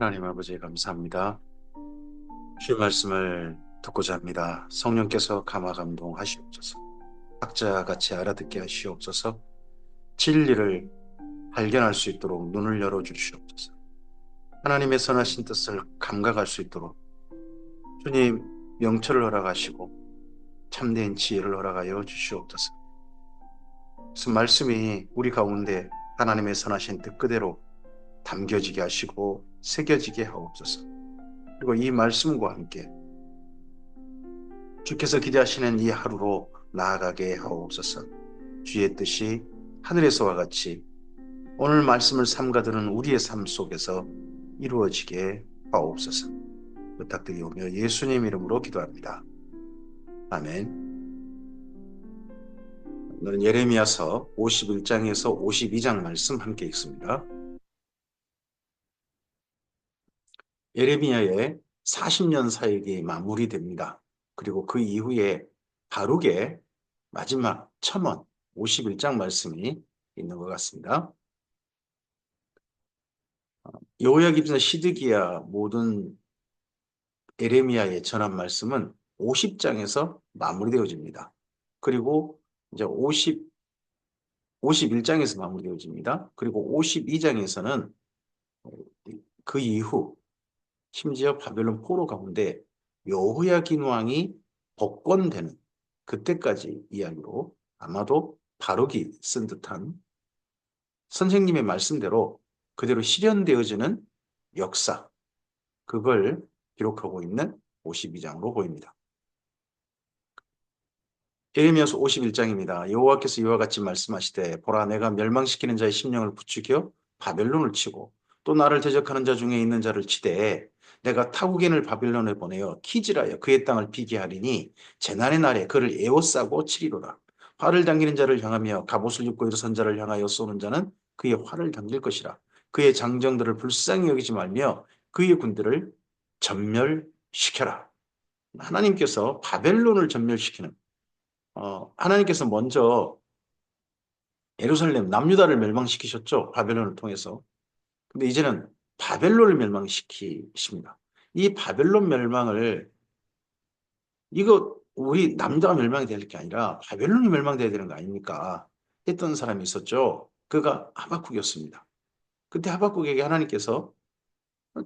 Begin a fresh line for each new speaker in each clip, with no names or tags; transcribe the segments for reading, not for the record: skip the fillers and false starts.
하나님 아버지 감사합니다. 주의 말씀을 듣고자 합니다. 성령께서 감화 감동하시옵소서. 학자같이 알아듣게 하시옵소서. 진리를 발견할 수 있도록 눈을 열어주시옵소서. 하나님의 선하신 뜻을 감각할 수 있도록 주님 명철을 허락하시고 참된 지혜를 허락하여 주시옵소서. 무슨 말씀이 우리 가운데 하나님의 선하신 뜻 그대로 담겨지게 하시고 새겨지게 하옵소서. 그리고 이 말씀과 함께 주께서 기대하시는 이 하루로 나아가게 하옵소서. 주의 뜻이 하늘에서와 같이 오늘 말씀을 삼가드는 우리의 삶 속에서 이루어지게 하옵소서. 부탁드리오며 예수님 이름으로 기도합니다. 아멘. 오늘은 예레미야서 51장에서 52장 말씀 함께 읽습니다. 예레미야의 40년 사역이 마무리됩니다. 그리고 그 이후에 바룩의 마지막 첨언 51장 말씀이 있는 것 같습니다. 여호야김서 시드기야 모든 예레미야의 전한 말씀은 50장에서 마무리되어집니다. 그리고 이제 51장에서 마무리되어집니다. 그리고 52장에서는 그 이후 심지어 바벨론 포로 가운데 여호야긴 왕이 복권되는 그때까지 이야기로 아마도 바룩이 쓴 듯한 선생님의 말씀대로 그대로 실현되어지는 역사, 그걸 기록하고 있는 52장으로 보입니다. 예레미야서 51장입니다. 여호와께서 이와 같이 말씀하시되 보라 내가 멸망시키는 자의 심령을 부추겨 바벨론을 치고 또 나를 대적하는 자 중에 있는 자를 치되 내가 타국인을 바벨론에 보내어 키질하여 그의 땅을 비게 하리니 재난의 날에 그를 에워싸고 치리로라. 활을 당기는 자를 향하며 갑옷을 입고 일어선 자를 향하여 쏘는 자는 그의 활을 당길 것이라. 그의 장정들을 불쌍히 여기지 말며 그의 군대를 전멸시켜라. 하나님께서 바벨론을 전멸시키는 하나님께서 먼저 예루살렘 남유다를 멸망시키셨죠. 바벨론을 통해서. 근데 이제는 바벨론을 멸망시키십니다. 이 바벨론 멸망을 이거 우리 남유다가 멸망이 될 게 아니라 바벨론이 멸망돼야 되는 거 아닙니까? 했던 사람이 있었죠. 그가 하박국이었습니다. 그때 하박국에게 하나님께서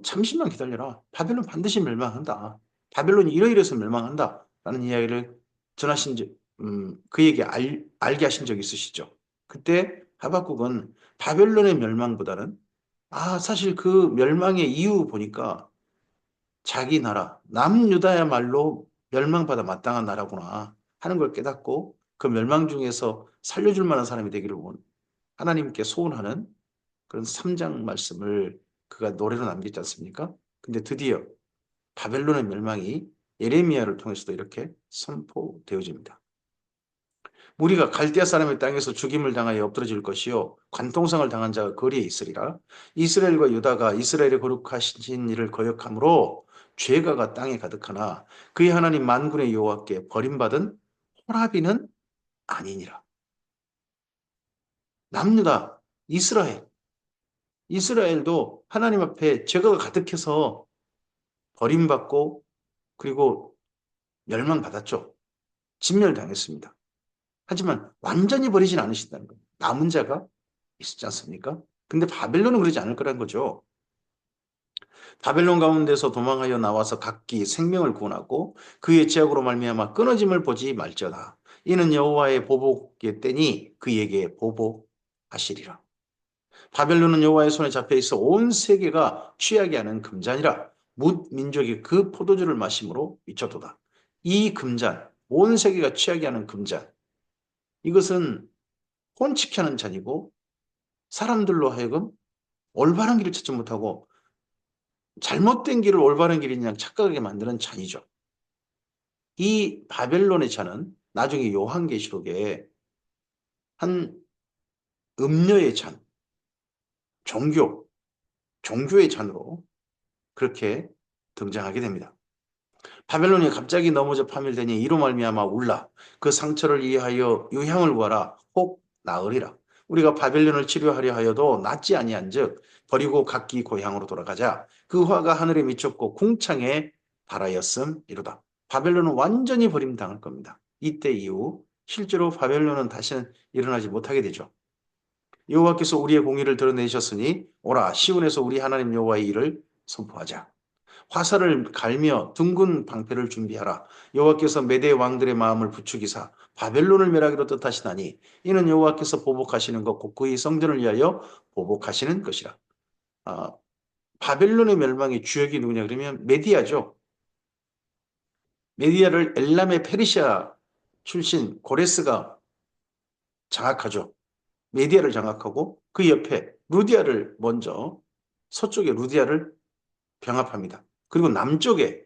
잠시만 기다려라. 바벨론 반드시 멸망한다. 바벨론이 이러이러해서 멸망한다. 라는 이야기를 전하신 그에게 알게 하신 적이 있으시죠. 그때 하박국은 바벨론의 멸망보다는 사실 그 멸망의 이유 보니까 자기 나라, 남유다야말로 멸망받아 마땅한 나라구나 하는 걸 깨닫고 그 멸망 중에서 살려줄 만한 사람이 되기를 하나님께 소원하는 그런 3장 말씀을 그가 노래로 남겼지 않습니까? 근데 드디어 바벨론의 멸망이 예레미야를 통해서도 이렇게 선포되어집니다. 무리가 갈대아 사람의 땅에서 죽임을 당하여 엎드러질 것이요 관통상을 당한 자가 거리에 있으리라. 이스라엘과 유다가 이스라엘의 거룩하신 일을 거역함으로 죄가가 땅에 가득하나 그의 하나님 만군의 여호와께 버림받은 호라비는 아니니라. 남유다, 이스라엘도 하나님 앞에 죄가 가득해서 버림받고 그리고 멸망받았죠. 진멸당했습니다. 하지만 완전히 버리진 않으신다는 거예요. 남은 자가 있지 않습니까? 근데 바벨론은 그러지 않을 거란 거죠. 바벨론 가운데서 도망하여 나와서 각기 생명을 구원하고 그의 제약으로 말미암아 끊어짐을 보지 말지어다. 이는 여호와의 보복의 때니 그에게 보복하시리라. 바벨론은 여호와의 손에 잡혀 있어 온 세계가 취하게 하는 금잔이라. 뭇 민족이 그 포도주를 마심으로 미쳤도다. 이 금잔, 온 세계가 취하게 하는 금잔, 이것은 혼치게 하는 잔이고 사람들로 하여금 올바른 길을 찾지 못하고 잘못된 길을 올바른 길인 양 착각하게 만드는 잔이죠. 이 바벨론의 잔은 나중에 요한계시록에 한 음료의 잔, 종교의 잔으로 그렇게 등장하게 됩니다. 바벨론이 갑자기 넘어져 파멸되니 이로 말미암아 울라. 그 상처를 이해하여 유향을 구하라. 혹 나으리라. 우리가 바벨론을 치료하려 하여도 낫지 아니한즉 버리고 각기 고향으로 돌아가자. 그 화가 하늘에 미쳤고 궁창에 달하였음이로다. 바벨론은 완전히 버림당할 겁니다. 이때 이후 실제로 바벨론은 다시는 일어나지 못하게 되죠. 여호와께서 우리의 공의를 드러내셨으니 오라 시온에서 우리 하나님 여호와의 일을 선포하자. 화살을 갈며 둥근 방패를 준비하라. 여호와께서 메대 왕들의 마음을 부추기사 바벨론을 멸하기로 뜻하시나니 이는 여호와께서 보복하시는 것 곧 그의 성전을 위하여 보복하시는 것이라. 아, 바벨론의 멸망의 주역이 누구냐 그러면 메디아죠. 메디아를 엘람의 페르시아 출신 고레스가 장악하죠. 메디아를 장악하고 그 옆에 루디아를 먼저 서쪽에 루디아를 병합합니다. 그리고 남쪽에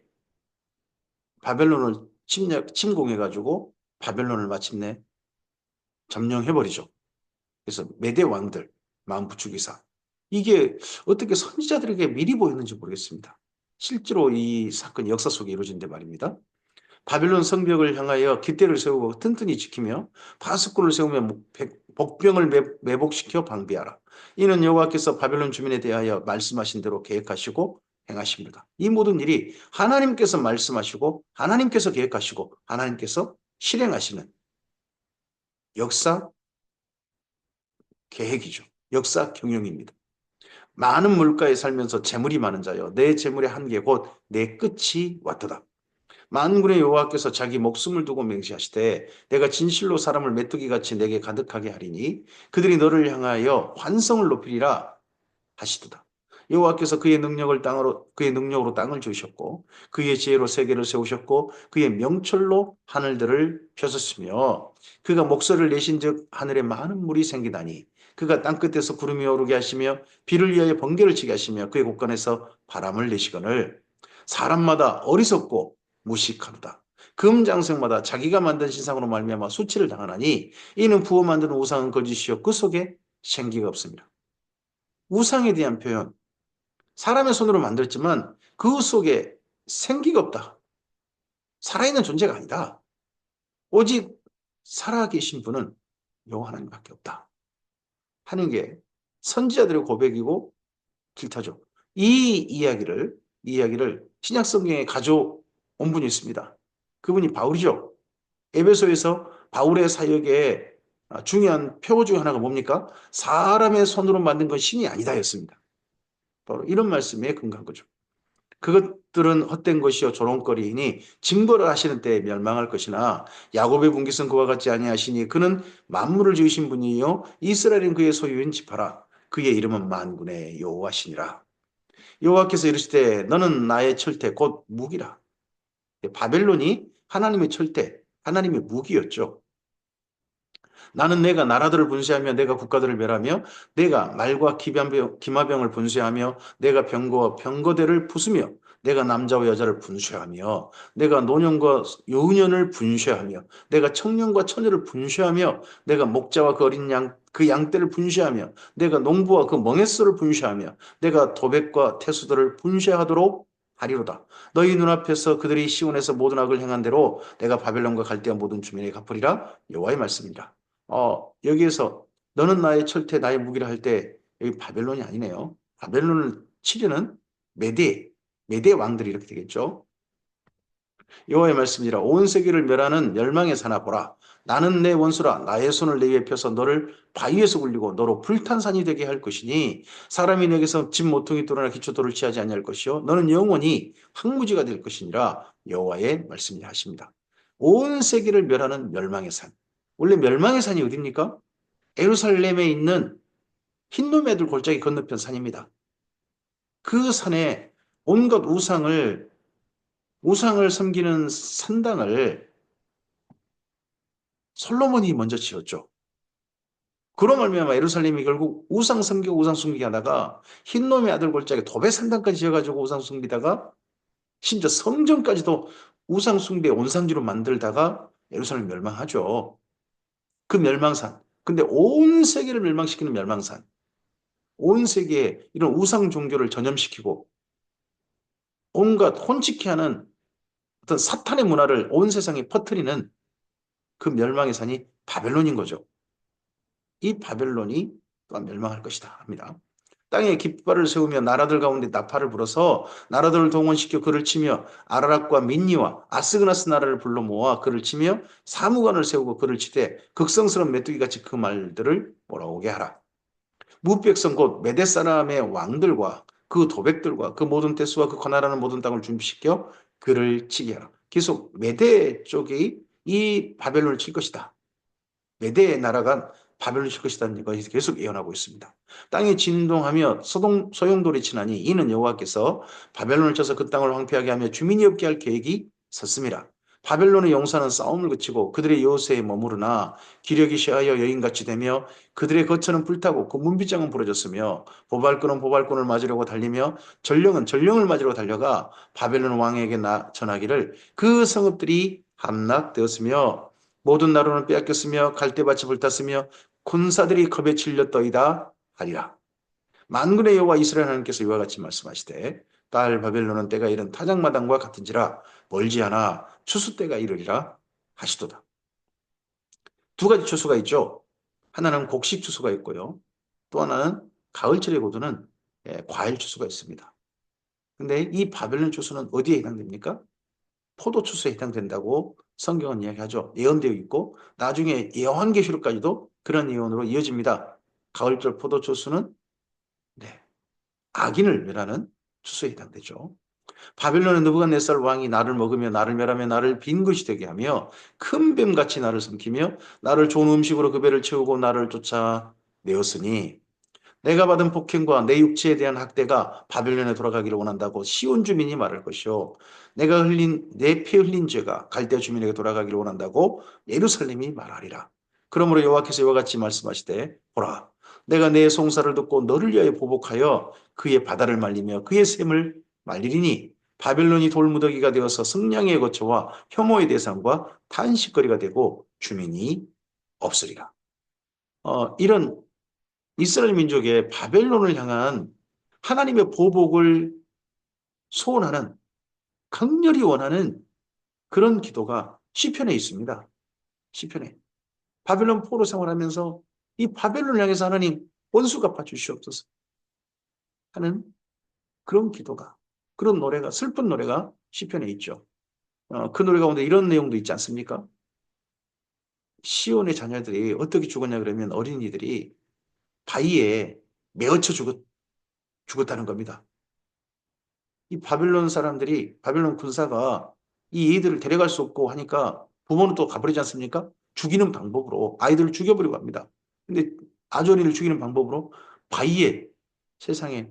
바벨론을 침공해가지고 바벨론을 마침내 점령해버리죠. 그래서 메대 왕들 마음 부추기사. 이게 어떻게 선지자들에게 미리 보였는지 모르겠습니다. 실제로 이 사건이 역사 속에 이루어진데 말입니다. 바벨론 성벽을 향하여 깃대를 세우고 튼튼히 지키며 파수꾼을 세우며 복병을 매복시켜 방비하라. 이는 여호와께서 바벨론 주민에 대하여 말씀하신 대로 계획하시고 행하십니다. 이 모든 일이 하나님께서 말씀하시고 하나님께서 계획하시고 하나님께서 실행하시는 역사 계획이죠. 역사 경영입니다. 많은 물가에 살면서 재물이 많은 자여 내 재물의 한계 곧 내 끝이 왔도다. 만군의 여호와께서 자기 목숨을 두고 맹세하시되 내가 진실로 사람을 메뚜기같이 내게 가득하게 하리니 그들이 너를 향하여 환성을 높이리라 하시도다. 여호와께서 그의 능력으로 땅을 주셨고 그의 지혜로 세계를 세우셨고 그의 명철로 하늘들을 펴셨으며 그가 목소리를 내신즉 하늘에 많은 물이 생기다니 그가 땅끝에서 구름이 오르게 하시며 비를 위하여 번개를 치게 하시며 그의 곳간에서 바람을 내시거늘 사람마다 어리석고 무식하도다. 금장색마다 자기가 만든 신상으로 말미암아 수치를 당하나니 이는 부어 만드는 우상은 거짓이요 그 속에 생기가 없습니다. 우상에 대한 표현, 사람의 손으로 만들었지만 그 속에 생기가 없다. 살아있는 존재가 아니다. 오직 살아계신 분은 여호와 하나님밖에 없다. 하는 게 선지자들의 고백이고 길타죠. 이 이야기를 신약 성경에 가져온 분이 있습니다. 그분이 바울이죠. 에베소에서 바울의 사역의 중요한 표어 중 하나가 뭡니까? 사람의 손으로 만든 건 신이 아니다였습니다. 바로 이런 말씀에 근거한 거죠. 그것들은 헛된 것이요 조롱거리이니 징벌을 하시는 때에 멸망할 것이나 야곱의 분깃은 그와 같지 아니하시니 그는 만물을 지으신 분이요 이스라엘은 그의 소유인 지파라. 그의 이름은 만군의 여호와시니라. 여호와께서 이르시되 너는 나의 철퇴 곧 무기라. 바벨론이 하나님의 철퇴, 하나님의 무기였죠. 나는 내가 나라들을 분쇄하며 내가 국가들을 멸하며 내가 말과 기마병을 분쇄하며 내가 병거와 병거대를 부수며 내가 남자와 여자를 분쇄하며 내가 노년과 여우년을 분쇄하며 내가 청년과 처녀를 분쇄하며 내가 목자와 그 어린 양 그 양떼를 분쇄하며 내가 농부와 그 멍에서를 분쇄하며 내가 도백과 태수들을 분쇄하도록 하리로다. 너희 눈앞에서 그들이 시온에서 모든 악을 행한 대로 내가 바벨론과 갈대아 모든 주민에게 갚으리라 여호와의 말씀이라. 여기에서 너는 나의 철퇴, 나의 무기를 할 때 여기 바벨론이 아니네요. 바벨론을 치려는 메대 왕들이 이렇게 되겠죠. 여호와의 말씀이라 온 세계를 멸하는 멸망의 사나 보라. 나는 내 원수라 나의 손을 내 위에 펴서 너를 바위에서 굴리고 너로 불탄산이 되게 할 것이니 사람이 내게서 집 모퉁이 돌아나 기초돌을 취하지 아니할 것이요 너는 영원히 황무지가 될 것이니라 여호와의 말씀이 하십니다. 온 세계를 멸하는 멸망의 산. 원래 멸망의 산이 어디입니까? 예루살렘에 있는 흰놈의 아들 골짜기 건너편 산입니다. 그 산에 온갖 우상을 섬기는 산당을 솔로몬이 먼저 지었죠. 그로 말미암아 예루살렘이 결국 우상 섬기기 하다가 흰놈의 아들 골짜기 도배 산당까지 지어가지고 우상 숭비다가 심지어 성전까지도 우상 숭배 온상지로 만들다가 예루살렘 멸망하죠. 그 멸망산. 근데 온 세계를 멸망시키는 멸망산. 온 세계에 이런 우상 종교를 전염시키고 온갖 혼치케 하는 어떤 사탄의 문화를 온 세상에 퍼뜨리는 그 멸망의 산이 바벨론인 거죠. 이 바벨론이 또한 멸망할 것이다 합니다. 땅에 깃발을 세우며 나라들 가운데 나팔을 불어서 나라들을 동원시켜 그를 치며 아라락과 민니와 아스그나스 나라를 불러 모아 그를 치며 사무관을 세우고 그를 치되 극성스러운 메뚜기같이 그 말들을 몰아오게 하라. 무백성 곧 메대 사람의 왕들과 그 도백들과 그 모든 떼수와 그 거나라는 모든 땅을 준비시켜 그를 치게 하라. 계속 메대 쪽이 이 바벨론을 칠 것이다. 메대의 나라가 바벨론을 칠 것이다는 것이 계속 예언하고 있습니다. 땅이 진동하며 소용돌이 치나니 이는 여호와께서 바벨론을 쳐서 그 땅을 황폐하게 하며 주민이 없게 할 계획이 섰습니다. 바벨론의 용사는 싸움을 그치고 그들의 요새에 머무르나 기력이 쇠하여 여인같이 되며 그들의 거처는 불타고 그 문빗장은 부러졌으며 보발꾼은 보발꾼을 맞으려고 달리며 전령은 전령을 맞으려고 달려가 바벨론 왕에게 전하기를 그 성읍들이 함락되었으며 모든 나루는 빼앗겼으며 갈대밭이 불탔으며 군사들이 겁에 질렸더이다 하리라. 만군의 여호와 이스라엘 하나님께서 이와 같이 말씀하시되 딸 바벨론은 때가 이른 타작마당과 같은지라 멀지 않아 추수 때가 이르리라 하시도다. 두 가지 추수가 있죠. 하나는 곡식 추수가 있고요. 또 하나는 가을철에 거두는 과일 추수가 있습니다. 근데 이 바벨론 추수는 어디에 해당됩니까? 포도 추수에 해당된다고 성경은 이야기하죠. 예언되어 있고 나중에 요한계시록까지도 그런 예언으로 이어집니다. 가을철 포도 추수는 네, 악인을 멸하는 추수에 해당되죠. 바벨론의 느부갓네살 왕이 나를 먹으며 나를 멸하며 나를 빈 것이 되게 하며 큰 뱀같이 나를 삼키며 나를 좋은 음식으로 그 배를 채우고 나를 쫓아내었으니 내가 받은 폭행과 내 육체에 대한 학대가 바벨론에 돌아가기를 원한다고 시온 주민이 말할 것이요 내가 흘린 내 피 흘린 죄가 갈대 주민에게 돌아가기를 원한다고 예루살렘이 말하리라. 그러므로 여호와께서 이와 같이 말씀하시되 보라 내가 내 송사를 듣고 너를 위하여 보복하여 그의 바다를 말리며 그의 샘을 말리리니 바벨론이 돌무더기가 되어서 승냥이의 거처와 혐오의 대상과 탄식거리가 되고 주민이 없으리라. 이런 이스라엘 민족의 바벨론을 향한 하나님의 보복을 소원하는 강렬히 원하는 그런 기도가 시편에 있습니다. 시편에 바벨론 포로 생활하면서 이 바벨론을 향해서 하나님 원수 갚아 주시옵소서 하는 그런 기도가 그런 노래가 슬픈 노래가 시편에 있죠. 그 노래 가운데 이런 내용도 있지 않습니까? 시온의 자녀들이 어떻게 죽었냐 그러면 어린이들이 바위에 메어쳐 죽었다는 겁니다. 이 바벨론 사람들이 바벨론 군사가 이 애들을 데려갈 수 없고 하니까 부모는 또 가버리지 않습니까? 죽이는 방법으로 아이들을 죽여버리고 합니다. 근데 아조리를 죽이는 방법으로 바위에 세상에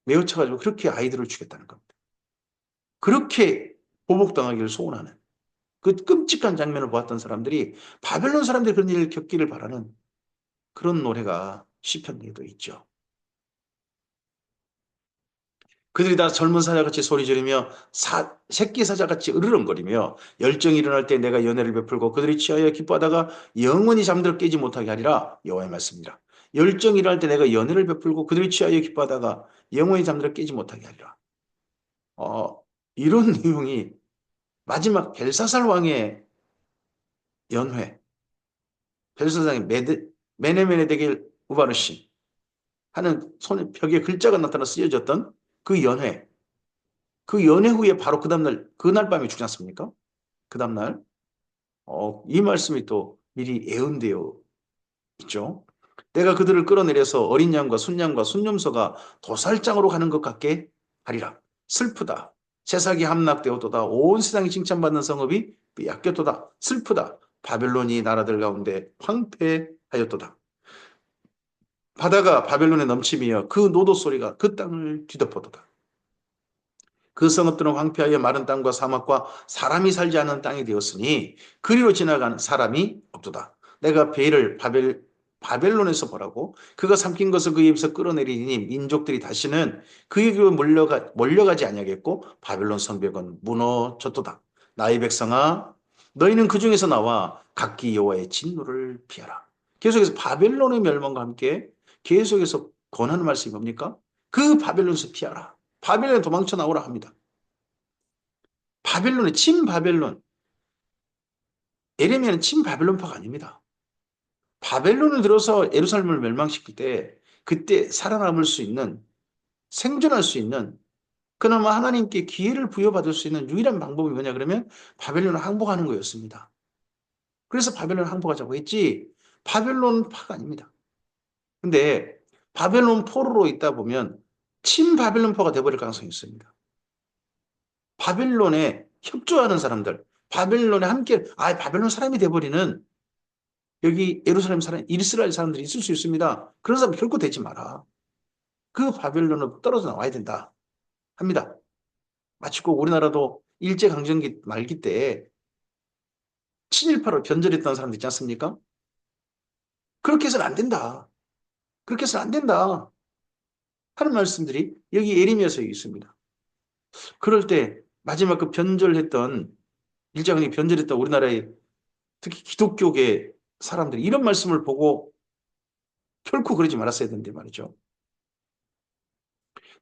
메어쳐가지고 그렇게 아이들을 죽였다는 겁니다. 그렇게 보복당하기를 소원하는 그 끔찍한 장면을 보았던 사람들이 바벨론 사람들이 그런 일을 겪기를 바라는 그런 노래가 시편에도 있죠. 그들이 다 젊은 사자같이 소리 지르며 새끼 사자같이 으르렁거리며 열정이 일어날 때 내가 연애를 베풀고 그들이 취하여 기뻐하다가 영원히 잠들어 깨지 못하게 하리라 여호와의 말씀이라. 열정이 일어날 때 내가 연애를 베풀고 그들이 취하여 기뻐하다가 영원히 잠들어 깨지 못하게 하리라. 이런 내용이 마지막 벨사살 왕의 연회, 벨사살 왕의 메네메네데겔 우바르신 하는 손에 벽에 글자가 나타나 쓰여졌던 그 연회, 그 연회 후에 바로 그 다음날, 그날 밤에 죽지 않습니까? 그 다음날, 이 말씀이 또 미리 예언되어 있죠. 내가 그들을 끌어내려서 어린 양과 순양과 순념소가 도살장으로 가는 것 같게 하리라. 슬프다. 세상이 함락되었도다. 온 세상이 칭찬받는 성읍이 빼앗겼도다. 슬프다. 바벨론이 나라들 가운데 황폐하였도다. 바다가 바벨론에 넘치며 그 노도 소리가 그 땅을 뒤덮어도다. 그 성읍들은 황폐하여 마른 땅과 사막과 사람이 살지 않는 땅이 되었으니 그리로 지나가는 사람이 없도다. 내가 배를 바벨론에서 보라고 그가 삼킨 것을 그 입에서 끌어내리니 민족들이 다시는 그에게로 몰려가지 아니하겠고 바벨론 성벽은 무너졌도다. 나의 백성아 너희는 그 중에서 나와 각기 여호와의 진노를 피하라. 계속해서 바벨론의 멸망과 함께 계속해서 권하는 말씀이 뭡니까? 그 바벨론에서 피하라. 바벨론에 도망쳐 나오라 합니다. 바벨론의 친 바벨론. 에레미야는 친 바벨론파가 아닙니다. 바벨론을 들어서 예루살렘을 멸망시킬 때 그때 살아남을 수 있는, 생존할 수 있는, 그나마 하나님께 기회를 부여받을 수 있는 유일한 방법이 뭐냐 그러면 바벨론을 항복하는 거였습니다. 그래서 바벨론을 항복하자고 했지 바벨론 파가 아닙니다. 근데 바벨론 포로로 있다 보면 친바벨론 포가 돼버릴 가능성이 있습니다. 바벨론에 협조하는 사람들, 바벨론에 함께, 바벨론 사람이 돼버리는 여기 예루살렘 사람, 이스라엘 사람들이 있을 수 있습니다. 그런 사람 결코 되지 마라. 그 바벨론으로 떨어져 나와야 된다 합니다. 마치 꼭 우리나라도 일제강점기 말기 때 친일파로 변절했던 사람들 있지 않습니까? 그렇게 해서는 안 된다. 그렇게 해서는 안 된다 하는 말씀들이 여기 예레미야서에 있습니다. 그럴 때 마지막 그 변절했던, 일제강점기 변절했던 우리나라의 특히 기독교계 사람들이 이런 말씀을 보고 결코 그러지 말았어야 되는데 말이죠.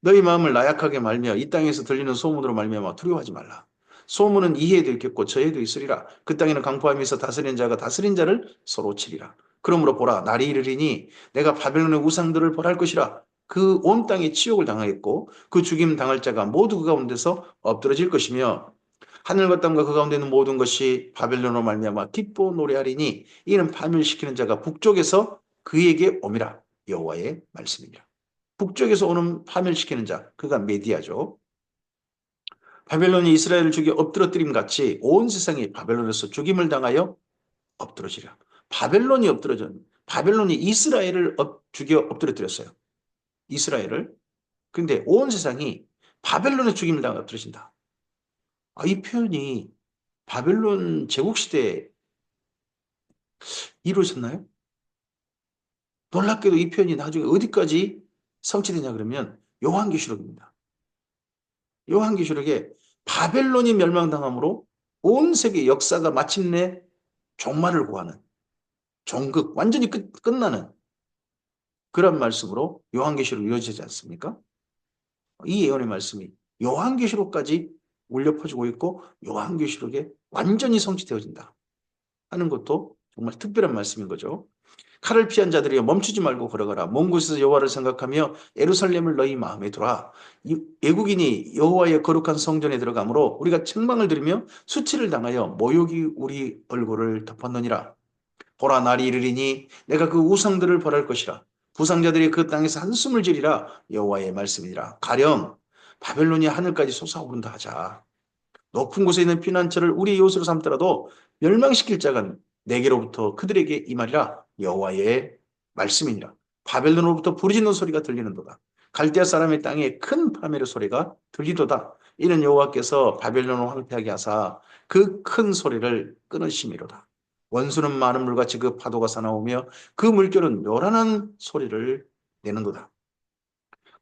너희 마음을 나약하게 말며 이 땅에서 들리는 소문으로 말미암아 두려워하지 말라. 소문은 이해에도 있겠고 저에도 있으리라. 그 땅에는 강포함이 있어 다스리는 자가 다스린 자를 서로 치리라. 그러므로 보라, 날이 이르리니 내가 바벨론의 우상들을 벌할 것이라. 그 온 땅에 치욕을 당하겠고 그 죽임 당할 자가 모두 그 가운데서 엎드러질 것이며 하늘과 땅과 그 가운데 있는 모든 것이 바벨론으로 말미암아 기뻐 노래하리니 이는 파멸시키는 자가 북쪽에서 그에게 옴이라. 여호와의 말씀이니라. 북쪽에서 오는 파멸시키는 자, 그가 메디아죠. 바벨론이 이스라엘을 죽여 엎드러뜨림 같이 온 세상이 바벨론에서 죽임을 당하여 엎드러지라. 바벨론이 엎드러져, 바벨론이 이스라엘을 죽여 엎드러뜨렸어요. 이스라엘을. 근데 온 세상이 바벨론의 죽임을 당하여 엎드러진다. 이 표현이 바벨론 제국시대에 이루어졌나요? 놀랍게도 이 표현이 나중에 어디까지 성취되냐 그러면 요한계시록입니다. 요한계시록에 바벨론이 멸망당함으로 온 세계 역사가 마침내 종말을 구하는 종극, 완전히 끝나는 그런 말씀으로 요한계시록 이루어지지 않습니까? 이 예언의 말씀이 요한계시록까지 울려 퍼지고 있고 요한계시록에 완전히 성취되어진다 하는 것도 정말 특별한 말씀인 거죠. 칼을 피한 자들이여 멈추지 말고 걸어가라. 먼 곳에서 여호와를 생각하며 예루살렘을 너희 마음에 두라. 외국인이 여호와의 거룩한 성전에 들어가므로 우리가 책망을 들으며 수치를 당하여 모욕이 우리 얼굴을 덮었느니라. 보라, 날이 이르리니 내가 그 우상들을 벌할 것이라. 부상자들이 그 땅에서 한숨을 지리라. 여호와의 말씀이니라. 가령 바벨론이 하늘까지 솟아오른다 하자. 높은 곳에 있는 피난처를 우리의 요새로 삼더라도 멸망시킬 자가 내게로부터 그들에게 임하리라. 여호와의 말씀이니라. 바벨론으로부터 부르짖는 소리가 들리는도다. 갈대아 사람의 땅에 큰 파멸의 소리가 들리도다. 이는 여호와께서 바벨론을 황폐하게 하사 그 큰 소리를 끊으심이로다. 원수는 많은 물같이 그 파도가 사나우며 그 물결은 요란한 소리를 내는도다.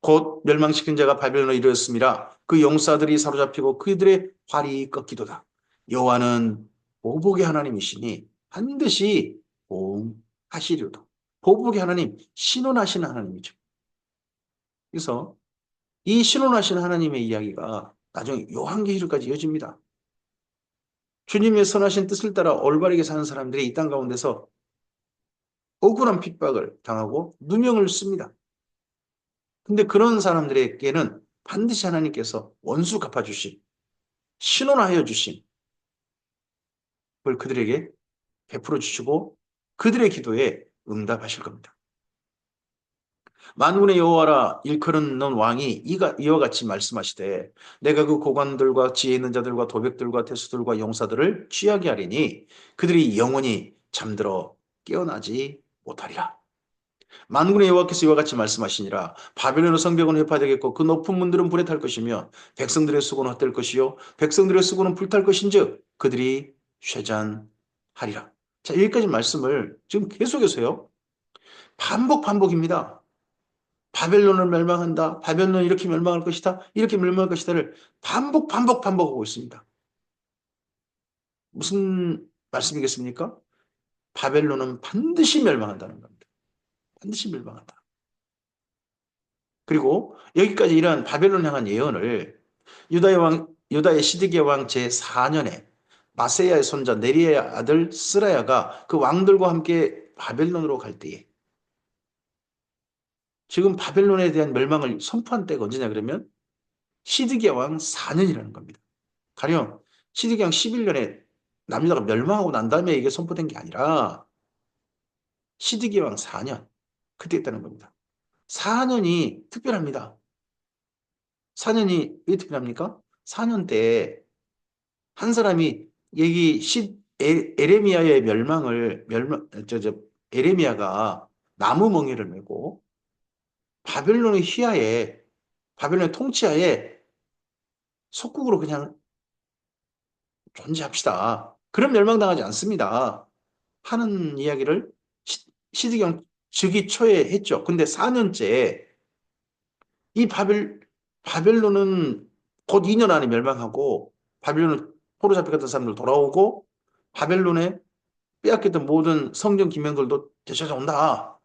곧 멸망시킨 자가 바벨론에 이르렀음이라. 그 용사들이 사로잡히고 그들의 활이 꺾이도다. 여호와는 보복의 하나님이시니 반드시 보응하시리로다. 보복의 하나님, 신원하시는 하나님이죠. 그래서 이 신원하시는 하나님의 이야기가 나중에 요한계시록까지 이어집니다. 주님의 선하신 뜻을 따라 올바르게 사는 사람들이 이 땅 가운데서 억울한 핍박을 당하고 누명을 씁니다. 근데 그런 사람들에게는 반드시 하나님께서 원수 갚아주심, 신원하여 주심, 그걸 그들에게 베풀어 주시고 그들의 기도에 응답하실 겁니다. 만군의 여호와라 일컬은 왕이 이와 같이 말씀하시되 내가 그 고관들과 지혜 있는 자들과 도백들과 태수들과 용사들을 취하게 하리니 그들이 영원히 잠들어 깨어나지 못하리라. 만군의 여호와께서 이와 같이 말씀하시니라. 바벨론의 성벽은 회파되겠고 그 높은 문들은 불에 탈 것이며 백성들의 수고는 헛될 것이요 백성들의 수고는 불탈 것인즉 그들이 쇠잔하리라. 자, 여기까지 말씀을 지금 계속해서요. 반복입니다. 바벨론을 멸망한다. 바벨론은 이렇게 멸망할 것이다. 이렇게 멸망할 것이다를 반복하고 있습니다. 무슨 말씀이겠습니까? 바벨론은 반드시 멸망한다는 겁니다. 반드시 멸망한다. 그리고 여기까지 이러한 바벨론 향한 예언을 유다의 시드기야 왕 제4년에 마세야의 손자 네리야의 아들 스라야가 그 왕들과 함께 바벨론으로 갈 때에 지금 바벨론에 대한 멸망을 선포한 때가 언제냐 그러면 시드기야 왕 4년이라는 겁니다. 가령 시드기야 왕 11년에 남유다가 멸망하고 난 다음에 이게 선포된 게 아니라 시드기야 왕 4년 그때 했다는 겁니다. 4년이 특별합니다. 4년이 왜 특별합니까? 4년 때 한 사람이 여기 에레미야의 에레미야가 나무 멍에를 메고 바벨론의 휘하에 바벨론의 통치하에 속국으로 그냥 존재합시다. 그런 멸망당하지 않습니다. 하는 이야기를 시드경 즉위 초에 했죠. 근데 4년째 이 바벨론은 곧 2년 안에 멸망하고 바벨론을 포로 잡혀갔던 사람들 돌아오고 바벨론에 빼앗겼던 모든 성전 기명들도 되찾아온다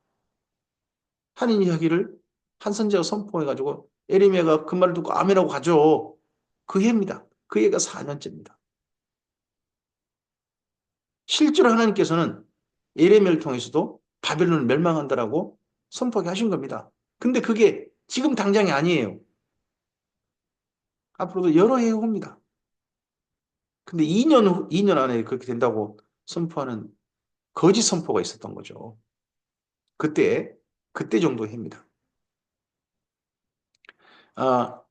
하는 이야기를 한 선지자가 선포해가지고 에레미야가 그 말을 듣고 아멘하고 가죠. 그 해입니다. 그 해가 4년째입니다. 실제로 하나님께서는 에레미야를 통해서도 바벨론을 멸망한다라고 선포하게 하신 겁니다. 근데 그게 지금 당장이 아니에요. 앞으로도 여러 해 후입니다. 근데 2년 안에 그렇게 된다고 선포하는 거짓 선포가 있었던 거죠. 그때 정도 해입니다.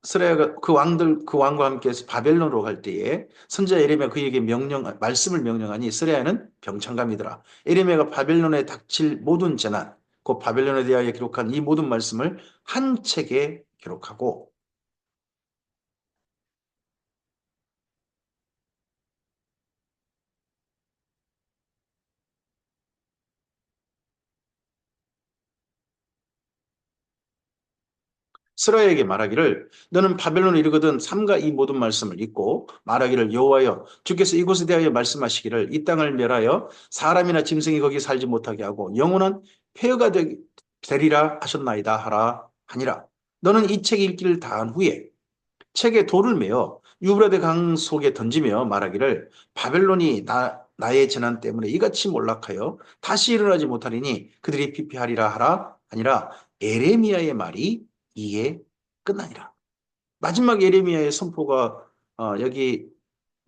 스라야가 그 왕과 함께 해서 바벨론으로 갈 때에 선지자 에레미야 그에게 말씀을 명령하니 스라야는 병창감이더라. 에레미야가 바벨론에 닥칠 모든 재난, 곧 바벨론에 대하여 기록한 이 모든 말씀을 한 책에 기록하고 스라야에게 말하기를 너는 바벨론에 이르거든 삼가 이 모든 말씀을 읽고 말하기를 여호와여 주께서 이곳에 대하여 말씀하시기를 이 땅을 멸하여 사람이나 짐승이 거기 살지 못하게 하고 영원한 폐허가 되리라 하셨나이다 하라 하니라. 너는 이 책 읽기를 다한 후에 책에 돌을 메어 유브라데 강 속에 던지며 말하기를 바벨론이 나의 재난 때문에 이같이 몰락하여 다시 일어나지 못하리니 그들이 피폐하리라 하라 아니라 에레미야의 말이 이에 끝나니라. 마지막 에레미야의 선포가 여기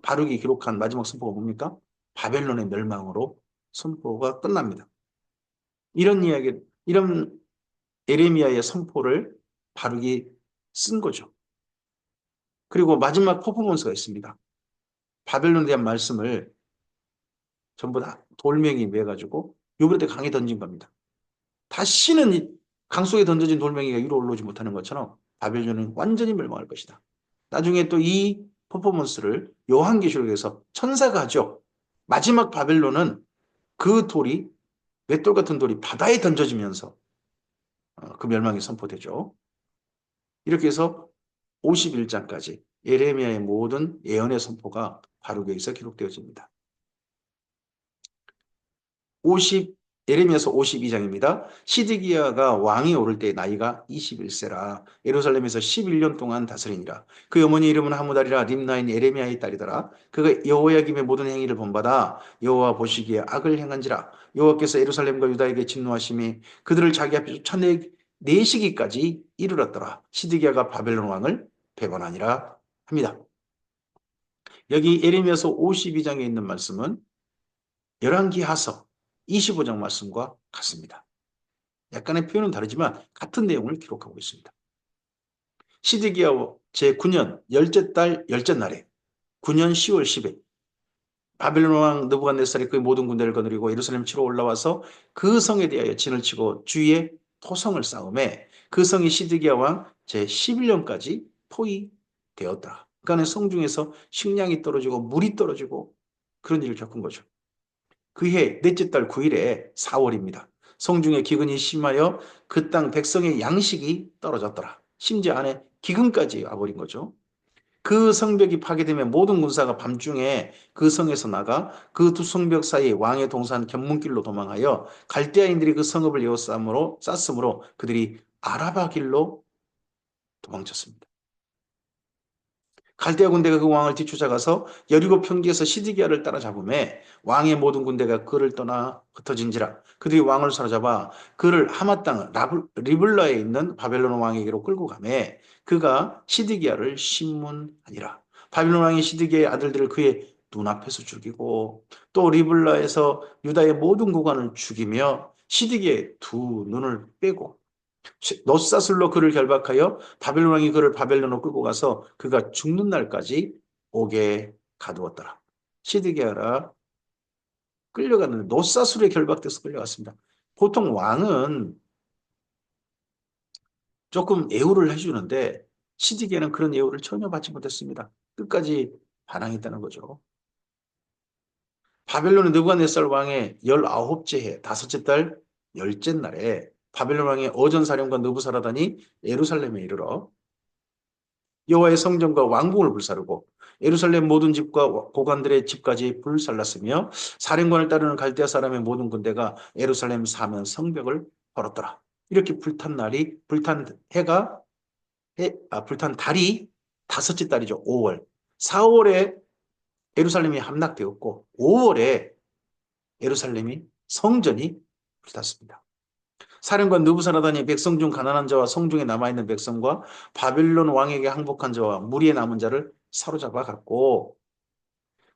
바룩이 기록한 마지막 선포가 뭡니까? 바벨론의 멸망으로 선포가 끝납니다. 이런 에레미야의 선포를 바룩이 쓴 거죠. 그리고 마지막 퍼포먼스가 있습니다. 바벨론에 대한 말씀을 전부 다 돌멩이 매가지고 유브라데 강에 던진 겁니다. 다시는 강 속에 던져진 돌멩이가 위로 올라오지 못하는 것처럼 바벨론은 완전히 멸망할 것이다. 나중에 또 이 퍼포먼스를 요한계시록에서 천사가 하죠. 마지막 바벨론은 그 돌이 맷돌 같은 돌이 바다에 던져지면서 그 멸망이 선포되죠. 이렇게 해서 51장까지 예레미야의 모든 예언의 선포가 바룩에서 기록되어집니다. 50 예레미야서 52장입니다. 시드기야가 왕이 오를 때 나이가 21세라 예루살렘에서 11년 동안 다스리니라. 그 어머니 이름은 하무달이라 림나인 예레미야의 딸이더라. 그가 여호야김의 모든 행위를 본받아 여호와 보시기에 악을 행한지라. 여호와께서 예루살렘과 유다에게 진노하심이 그들을 자기 앞에 쫓아내시기까지 이르렀더라. 시드기야가 바벨론 왕을 배반하니라 합니다. 여기 예레미야서 52장에 있는 말씀은 열왕기하서 25장 말씀과 같습니다. 약간의 표현은 다르지만 같은 내용을 기록하고 있습니다. 시드기야 제9년 열째 달 열째 날에 9년 10월 10일 바벨론 왕 느부갓네살이 그 모든 군대를 거느리고 예루살렘 치러 올라와서 그 성에 대하여 진을 치고 주위에 토성을 쌓음에 그 성이 시드기야 왕 제11년까지 포위되었다. 그간의 성 중에서 식량이 떨어지고 물이 떨어지고 그런 일을 겪은 거죠. 그해 넷째 달 9일에 4월입니다. 성중에 기근이 심하여 그 땅 백성의 양식이 떨어졌더라. 심지어 안에 기근까지 와버린 거죠. 그 성벽이 파괴되면 모든 군사가 밤중에 그 성에서 나가 그 두 성벽 사이 왕의 동산 견문길로 도망하여 갈대아인들이 그 성읍을 쌌으므로 그들이 아라바 길로 도망쳤습니다. 갈대아 군대가 그 왕을 뒤쫓아가서 여리고 평지에서 시드기야를 따라잡음에 왕의 모든 군대가 그를 떠나 흩어진지라. 그들이 왕을 사로잡아 그를 하마 땅 리블라에 있는 바벨론 왕에게로 끌고 가매 그가 시드기야를 심문하니라. 바벨론 왕이 시드기야의 아들들을 그의 눈앞에서 죽이고 또 리블라에서 유다의 모든 구간을 죽이며 시드기야의 두 눈을 빼고 놋사슬로 그를 결박하여 바벨론 왕이 그를 바벨론으로 끌고 가서 그가 죽는 날까지 옥에 가두었더라. 시드기야라 끌려갔는데 놋사슬에 결박돼서 끌려갔습니다. 보통 왕은 조금 예우를 해주는데 시드기야는 그런 예우를 전혀 받지 못했습니다. 끝까지 반항했다는 거죠. 바벨론의 느부갓네살 왕의 19째 해, 다섯째 달 열째 날에 바벨론 왕의 어전사령관 느부사라단이 예루살렘에 이르러 여호와의 성전과 왕궁을 불사르고 예루살렘 모든 집과 고관들의 집까지 불살랐으며 사령관을 따르는 갈대아 사람의 모든 군대가 예루살렘 사면 성벽을 걸었더라. 이렇게 불탄 날이 불탄 해가 불탄 달이 다섯째 달이죠. 5월. 4월에 예루살렘이 함락되었고 5월에 예루살렘이 성전이 불탔습니다. 사령관 느부사라단이 백성 중 가난한 자와 성중에 남아있는 백성과 바빌론 왕에게 항복한 자와 무리에 남은 자를 사로잡아 갔고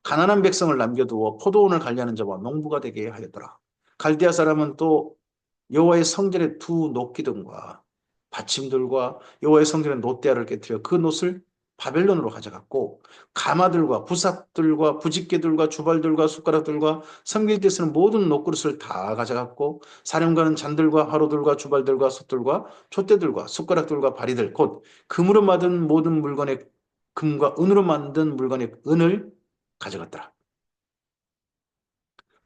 가난한 백성을 남겨두어 포도원을 관리하는 자와 농부가 되게 하였더라. 갈대아 사람은 또 여호와의 성전의 두 녹기둥과 받침들과 여호와의 성전의 놋대야를 깨뜨려 그 놋을 바벨론으로 가져갔고 가마들과 부삽들과 부집개들과 주발들과 숟가락들과 섬길 때 쓰는 모든 놋그릇을 다 가져갔고 사령관은 잔들과 화로들과 주발들과 솥들과 촛대들과 숟가락들과 바리들 곧 금으로 만든 모든 물건의 금과 은으로 만든 물건의 은을 가져갔더라.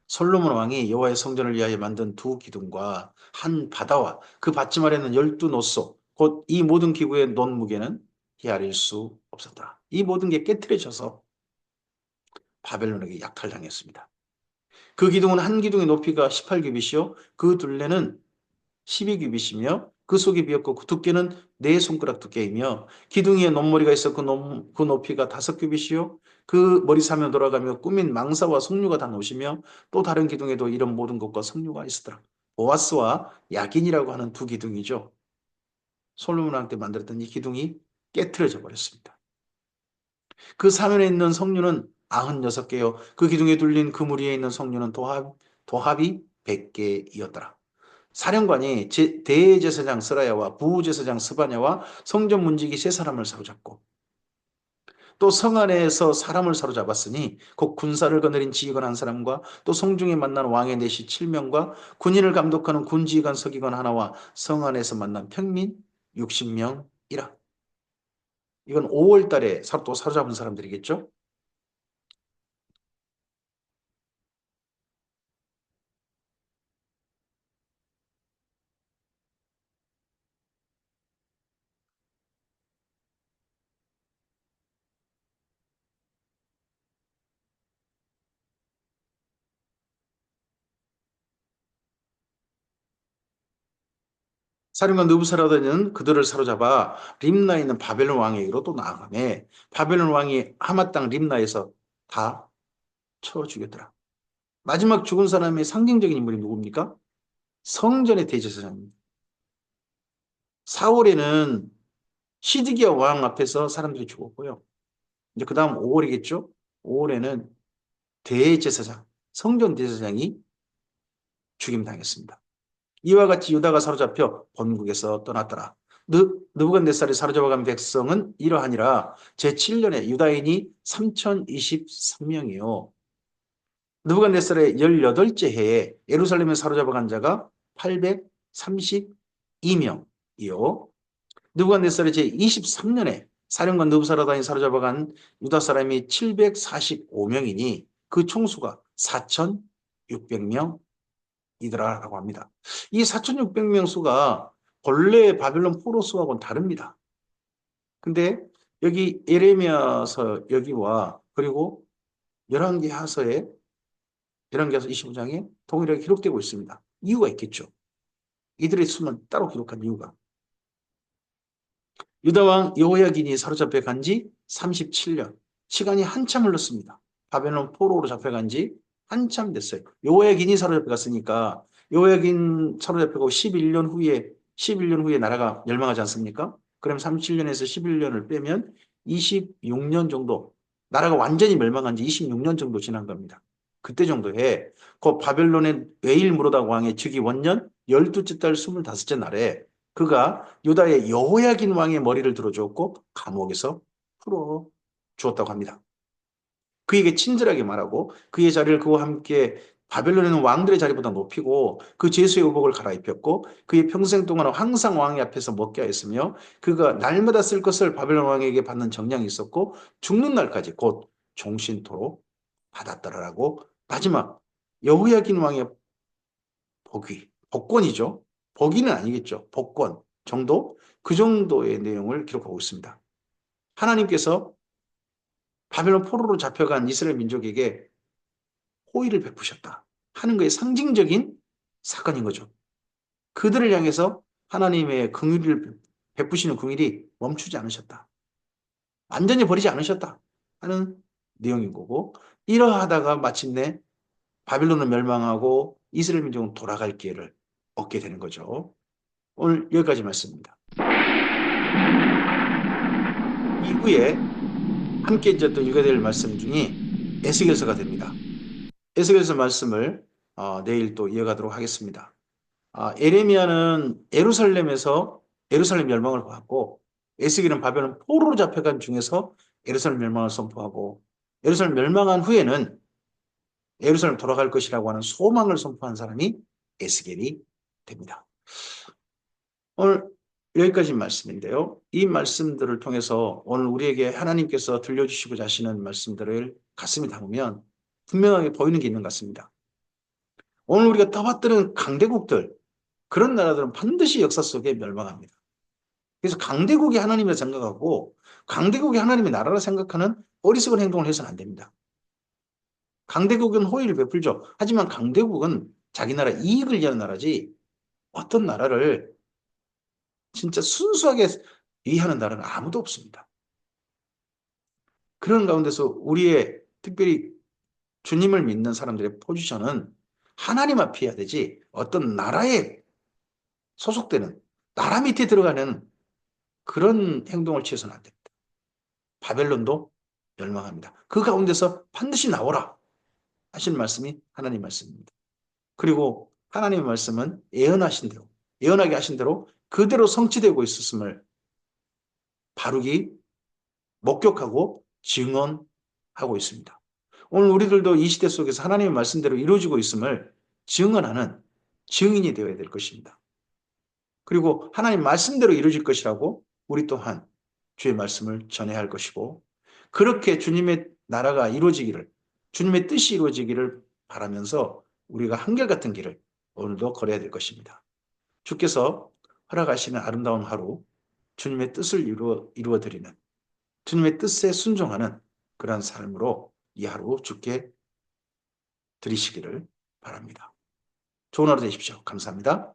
솔로몬 왕이 여호와의 성전을 위하여 만든 두 기둥과 한 바다와 그 받침 아래는 12노소 곧 이 모든 기구의 논 무게는 헤아릴 수 없었더라. 이 모든 게 깨트려져서 바벨론에게 약탈당했습니다. 그 기둥은 한 기둥의 높이가 18규빗이요 그 둘레는 12규빗이며 그 속이 비었고 그 두께는 네 손가락 두께이며 기둥 위에 논머리가 있어 그 높이가 5규빗이요 그 머리 사면 돌아가며 꾸민 망사와 석류가 다 놓으시며 또 다른 기둥에도 이런 모든 것과 석류가 있었더라. 보아스와 야긴이라고 하는 두 기둥이죠. 솔로몬 왕 때 만들었던 이 기둥이 깨트려져 버렸습니다. 그 사면에 있는 석류는 96개요. 그 기둥에 둘린 그물 위에 있는 석류는 도합이 100개이었더라. 사령관이 대제사장 스라야와 부제사장 스바냐와 성전 문지기 세 사람을 사로잡고 또 성 안에서 사람을 사로잡았으니 곧 군사를 거느린 지휘관 한 사람과 또 성중에 만난 왕의 내시 7명과 군인을 감독하는 군지휘관 서기관 하나와 성 안에서 만난 평민 60명이라. 이건 5월 달에 또 사로잡은 사람들이겠죠? 사령관 느부사라단은 그들을 사로잡아 림나에 있는 바벨론 왕에게로 또 나아가매 바벨론 왕이 하마 땅 림나에서 다 쳐 죽였더라. 마지막 죽은 사람의 상징적인 인물이 누굽니까? 성전의 대제사장입니다. 4월에는 시드기야 왕 앞에서 사람들이 죽었고요. 이제 그 다음 5월이겠죠? 5월에는 대제사장, 성전 대제사장이 죽임당했습니다. 이와 같이 유다가 사로잡혀 본국에서 떠났더라. 느부갓네살이 사로잡아간 백성은 이러하니라. 제7년에 유다인이 3023명이요. 느부갓네살의 18째 해에 예루살렘에 사로잡아간 자가 832명이요. 느부갓네살의 제23년에 사령관 느부사라단이 사로잡아간 유다 사람이 745명이니 그 총수가 4,600명이더라라고 합니다. 이 4,600명 수가 본래 바벨론 포로 수하고는 다릅니다. 근데 여기 예레미야서 여기와 그리고 열왕기하서에 열왕기하서 25장에 동일하게 기록되고 있습니다. 이유가 있겠죠. 이들의 수는 따로 기록한 이유가. 유다 왕 여호야긴이 사로잡혀 간 지 37년. 시간이 한참 흘렀습니다. 바벨론 포로로 잡혀간 지 한참 됐어요. 여호야긴이 사로잡혀 갔으니까 여호야긴 사로잡혀고 11년 후에 나라가 멸망하지 않습니까? 그럼 37년에서 11년을 빼면 26년 정도, 나라가 완전히 멸망한 지 26년 정도 지난 겁니다. 그때 정도에 그 바벨론의 에일무로다 왕의 즉위 원년 12째 달 25째 날에 그가 유다의 여호야긴 왕의 머리를 들어주었고 감옥에서 풀어 주었다고 합니다. 그에게 친절하게 말하고 그의 자리를 그와 함께 바벨론에는 왕들의 자리보다 높이고 그 제수의 의복을 갈아입혔고 그의 평생 동안 항상 왕의 앞에서 먹게 하였으며 그가 날마다 쓸 것을 바벨론 왕에게 받는 정량이 있었고 죽는 날까지 곧 종신토록 받았더라라고. 마지막 여호야긴 왕의 복권이죠. 복위는 아니겠죠. 복권 정도? 그 정도의 내용을 기록하고 있습니다. 하나님께서 바벨론 포로로 잡혀간 이스라엘 민족에게 호의를 베푸셨다 하는 것의 상징적인 사건인 거죠. 그들을 향해서 하나님의 긍휼을 베푸시는 긍휼이 멈추지 않으셨다. 완전히 버리지 않으셨다 하는 내용인 거고, 이러하다가 마침내 바빌론은 멸망하고 이스라엘 민족은 돌아갈 기회를 얻게 되는 거죠. 오늘 여기까지 말씀입니다. 이후에 함께 이제 또 읽어야 될 말씀 중에 에스겔서가 됩니다. 에스겔서 말씀을 내일 또 이어가도록 하겠습니다. 에레미야는 예루살렘 멸망을 보았고, 에스겔은 바벨론 포로로 잡혀간 중에서 예루살렘 멸망을 선포하고, 예루살렘 멸망한 후에는 예루살렘 돌아갈 것이라고 하는 소망을 선포한 사람이 에스겔이 됩니다. 오늘 여기까지 말씀인데요. 이 말씀들을 통해서 오늘 우리에게 하나님께서 들려주시고자 하시는 말씀들을 가슴에 담으면 분명하게 보이는 게 있는 것 같습니다. 오늘 우리가 떠받드는 강대국들, 그런 나라들은 반드시 역사 속에 멸망합니다. 그래서 강대국이 하나님을 생각하고 강대국이 하나님의 나라를 생각하는 어리석은 행동을 해서는 안 됩니다. 강대국은 호의를 베풀죠. 하지만 강대국은 자기 나라 이익을 위한 나라지 어떤 나라를 진짜 순수하게 이해하는 나라는 아무도 없습니다. 그런 가운데서 우리의 특별히 주님을 믿는 사람들의 포지션은 하나님 앞에 해야 되지 어떤 나라에 소속되는 나라 밑에 들어가는 그런 행동을 취해서는 안 됩니다. 바벨론도 멸망합니다. 그 가운데서 반드시 나오라 하신 말씀이 하나님 말씀입니다. 그리고 하나님의 말씀은 예언하게 하신 대로 그대로 성취되고 있었음을 바룩이 목격하고 증언하고 있습니다. 오늘 우리들도 이 시대 속에서 하나님의 말씀대로 이루어지고 있음을 증언하는 증인이 되어야 될 것입니다. 그리고 하나님 말씀대로 이루어질 것이라고 우리 또한 주의 말씀을 전해야 할 것이고, 그렇게 주님의 나라가 이루어지기를, 주님의 뜻이 이루어지기를 바라면서 우리가 한결같은 길을 오늘도 걸어야 될 것입니다. 주께서 허락하시는 아름다운 하루, 주님의 뜻을 이루어드리는, 주님의 뜻에 순종하는 그러한 삶으로 이 하루 주께 드리시기를 바랍니다. 좋은 하루 되십시오. 감사합니다.